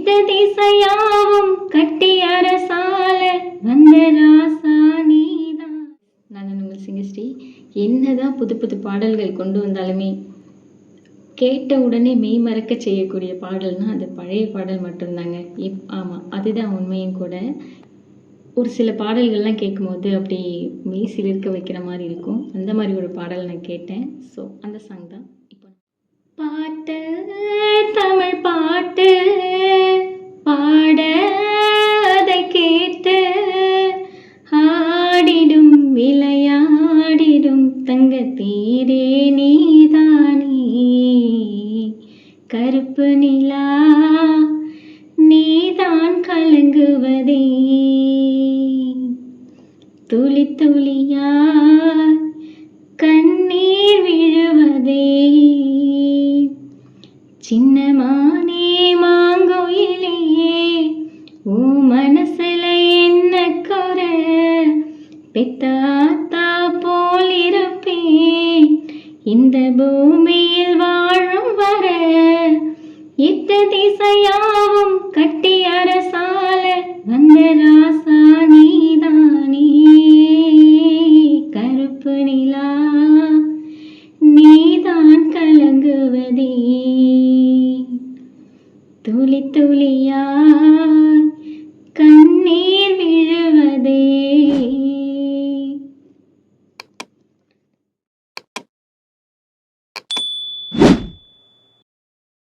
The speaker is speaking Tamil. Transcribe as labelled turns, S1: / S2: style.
S1: எட்ட திசையாவும் கட்டி அரசால வந்த ராசா நீதான். நான் உங்கள் சிங்கஸ்ரீ. என்னதான் புது புது பாடல்கள் கொண்டு வந்தாலுமே கேட்ட உடனே மெய் மறக்க செய்யக்கூடிய பாடல்னா அது பழைய பாடல் மட்டும்தாங்க. ஆமாம், அதுதான் உண்மையும் கூட. ஒரு சில பாடல்கள்லாம் கேட்கும்போது அப்படி மெய் சிலிர்க்க வைக்கிற மாதிரி இருக்கும். அந்த மாதிரி ஒரு பாடல் நான் கேட்டேன். ஸோ அந்த சாங் தான் இப்போ. பாட்டு தமிழ் பாட்டு பாட அதை கேட்டு ஆடிடும் விளையாடிடும் தங்க தீரே நீதானே. கருப்பு நிலா நீதான் கலங்குவதே, துளி துளியா கண்ணீர் விழுவதே. சின்னமானே மாங்கோயிலே ஓ மனசுல என்ன குறை, பெத்தாத்தா போல் இருப்பேன் இந்த பூமியில் வாழும் வர. எட்டு திசையாவும் கட்டி அரசால வந்த ராசா